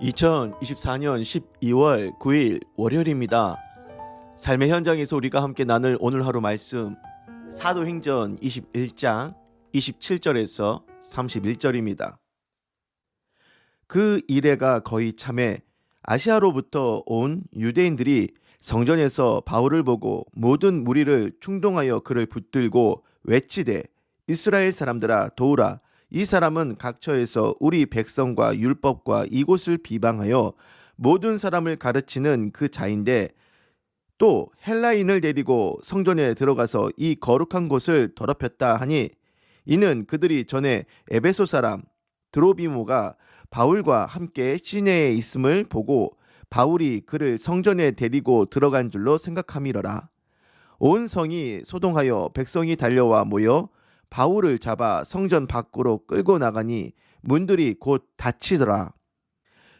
2024년 12월 9일 월요일입니다. 삶의 현장에서 우리가 함께 나눌 오늘 하루 말씀 사도행전 21장 27절에서 31절입니다. 그 이래가 거의 참에 아시아로부터 온 유대인들이 성전에서 바울을 보고 모든 무리를 충동하여 그를 붙들고 외치되 이스라엘 사람들아 도우라. 이 사람은 각처에서 우리 백성과 율법과 이곳을 비방하여 모든 사람을 가르치는 그 자인데 또 헬라인을 데리고 성전에 들어가서 이 거룩한 곳을 더럽혔다 하니 이는 그들이 전에 에베소 사람 드로비모가 바울과 함께 시내에 있음을 보고 바울이 그를 성전에 데리고 들어간 줄로 생각함이러라. 온 성이 소동하여 백성이 달려와 모여 바울을 잡아 성전 밖으로 끌고 나가니 문들이 곧 닫히더라.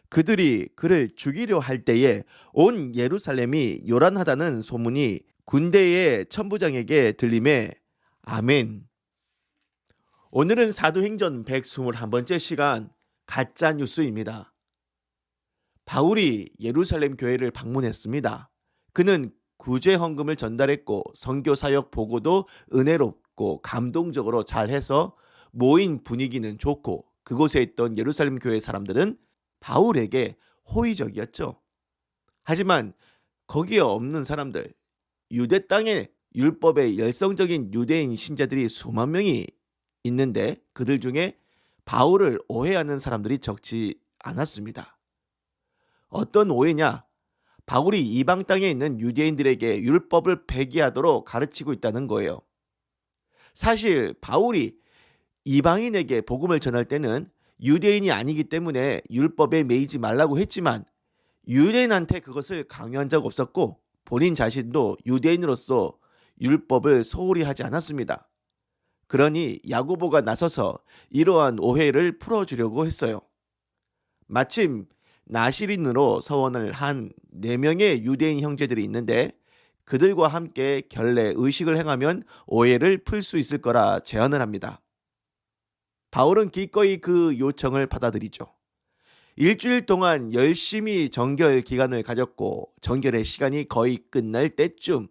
그들이 그를 죽이려 할 때에 온 예루살렘이 요란하다는 소문이 군대의 천부장에게 들림에 아멘. 오늘은 사도행전 121번째 시간 가짜 뉴스입니다. 바울이 예루살렘 교회를 방문했습니다. 그는 구제 헌금을 전달했고 선교 사역 보고도 은혜롭고 감동적으로 잘해서 모인 분위기는 좋고 그곳에 있던 예루살렘 교회 사람들은 바울에게 호의적이었죠. 하지만 거기에 없는 사람들, 유대 땅에 율법에 열성적인 유대인 신자들이 수만 명이 있는데 그들 중에 바울을 오해하는 사람들이 적지 않았습니다. 어떤 오해냐? 바울이 이방 땅에 있는 유대인들에게 율법을 폐기하도록 가르치고 있다는 거예요. 사실 바울이 이방인에게 복음을 전할 때는 유대인이 아니기 때문에 율법에 매이지 말라고 했지만 유대인한테 그것을 강요한 적 없었고 본인 자신도 유대인으로서 율법을 소홀히 하지 않았습니다. 그러니 야고보가 나서서 이러한 오해를 풀어주려고 했어요. 마침 나시린으로 서원을 한 4명의 유대인 형제들이 있는데 그들과 함께 결례 의식을 행하면 오해를 풀 수 있을 거라 제안을 합니다. 바울은 기꺼이 그 요청을 받아들이죠. 일주일 동안 열심히 정결 기간을 가졌고 정결의 시간이 거의 끝날 때쯤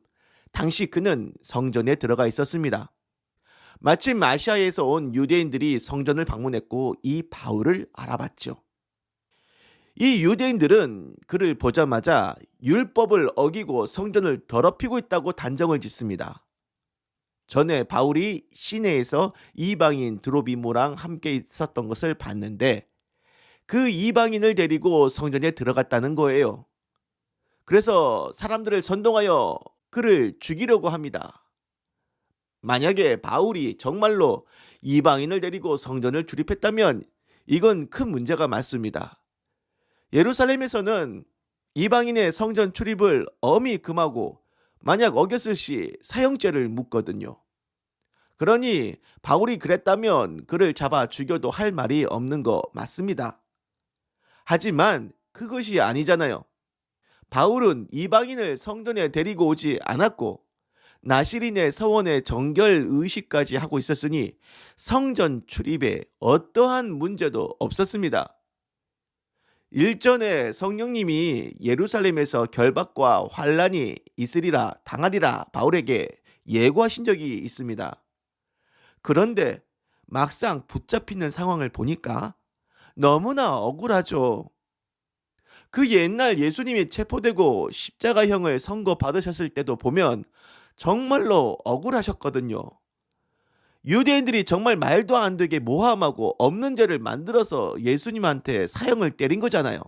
당시 그는 성전에 들어가 있었습니다. 마침 아시아에서 온 유대인들이 성전을 방문했고 이 바울을 알아봤죠. 이 유대인들은 그를 보자마자 율법을 어기고 성전을 더럽히고 있다고 단정을 짓습니다. 전에 바울이 시내에서 이방인 드로비모랑 함께 있었던 것을 봤는데 그 이방인을 데리고 성전에 들어갔다는 거예요. 그래서 사람들을 선동하여 그를 죽이려고 합니다. 만약에 바울이 정말로 이방인을 데리고 성전을 출입했다면 이건 큰 문제가 맞습니다. 예루살렘에서는 이방인의 성전 출입을 엄히 금하고 만약 어겼을 시 사형죄를 묻거든요. 그러니 바울이 그랬다면 그를 잡아 죽여도 할 말이 없는 거 맞습니다. 하지만 그것이 아니잖아요. 바울은 이방인을 성전에 데리고 오지 않았고 나시린의 서원의 정결 의식까지 하고 있었으니 성전 출입에 어떠한 문제도 없었습니다. 일전에 성령님이 예루살렘에서 결박과 환란이 있으리라 당하리라 바울에게 예고하신 적이 있습니다. 그런데 막상 붙잡히는 상황을 보니까 너무나 억울하죠. 그 옛날 예수님이 체포되고 십자가형을 선고받으셨을 때도 보면 정말로 억울하셨거든요. 유대인들이 정말 말도 안 되게 모함하고 없는 죄를 만들어서 예수님한테 사형을 때린 거잖아요.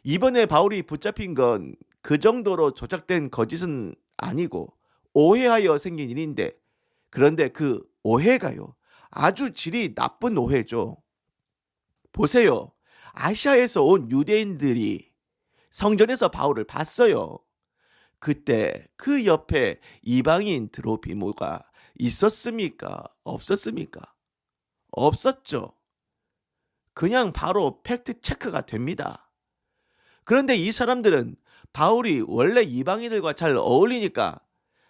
이번에 바울이 붙잡힌 건 그 정도로 조작된 거짓은 아니고 오해하여 생긴 일인데 그런데 그 오해가요. 아주 질이 나쁜 오해죠. 보세요. 아시아에서 온 유대인들이 성전에서 바울을 봤어요. 그때 그 옆에 이방인 드로비모가 있었습니까? 없었습니까? 없었죠. 그냥 바로 팩트 체크가 됩니다. 그런데 이 사람들은 바울이 원래 이방인들과 잘 어울리니까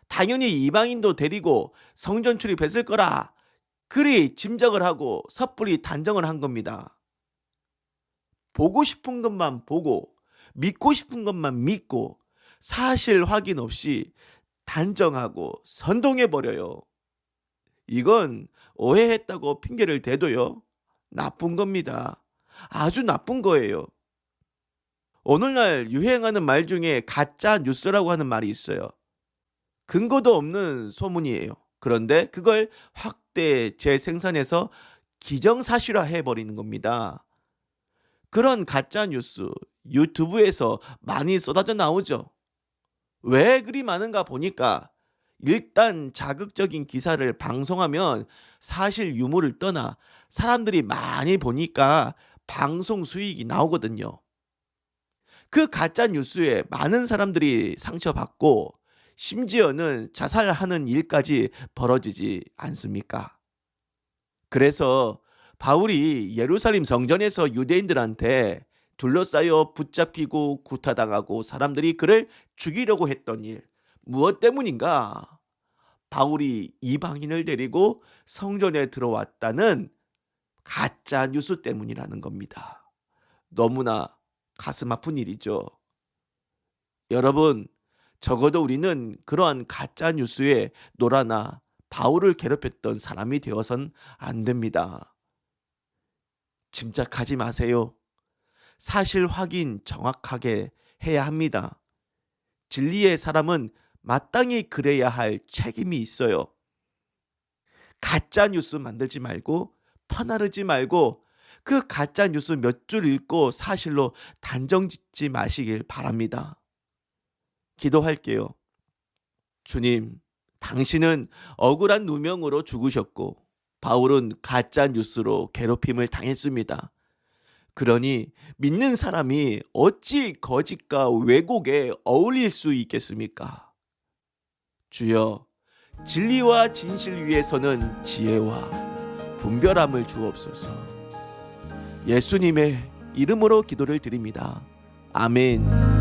당연히 이방인도 데리고 성전 출입했을 거라 그리 짐작을 하고 섣불리 단정을 한 겁니다. 보고 싶은 것만 보고 믿고 싶은 것만 믿고 사실 확인 없이 단정하고 선동해 버려요. 이건 오해했다고 핑계를 대도요. 나쁜 겁니다. 아주 나쁜 거예요. 오늘날 유행하는 말 중에 가짜 뉴스라고 하는 말이 있어요. 근거도 없는 소문이에요. 그런데 그걸 확대 재생산해서 기정사실화 해버리는 겁니다. 그런 가짜 뉴스 유튜브에서 많이 쏟아져 나오죠. 왜 그리 많은가 보니까 일단 자극적인 기사를 방송하면 사실 유무를 떠나 사람들이 많이 보니까 방송 수익이 나오거든요. 그 가짜 뉴스에 많은 사람들이 상처받고 심지어는 자살하는 일까지 벌어지지 않습니까? 그래서 바울이 예루살렘 성전에서 유대인들한테 둘러싸여 붙잡히고 구타당하고 사람들이 그를 죽이려고 했던 일, 무엇 때문인가? 바울이 이방인을 데리고 성전에 들어왔다는 가짜 뉴스 때문이라는 겁니다. 너무나 가슴 아픈 일이죠. 여러분, 적어도 우리는 그러한 가짜 뉴스에 놀아나 바울을 괴롭혔던 사람이 되어선 안 됩니다. 짐작하지 마세요. 사실 확인 정확하게 해야 합니다. 진리의 사람은 마땅히 그래야 할 책임이 있어요. 가짜 뉴스 만들지 말고 퍼나르지 말고 그 가짜 뉴스 몇 줄 읽고 사실로 단정 짓지 마시길 바랍니다. 기도할게요. 주님, 당신은 억울한 누명으로 죽으셨고 바울은 가짜 뉴스로 괴롭힘을 당했습니다. 그러니 믿는 사람이 어찌 거짓과 왜곡에 어울릴 수 있겠습니까? 주여, 진리와 진실 위에서는 지혜와 분별함을 주옵소서. 예수님의 이름으로 기도를 드립니다. 아멘.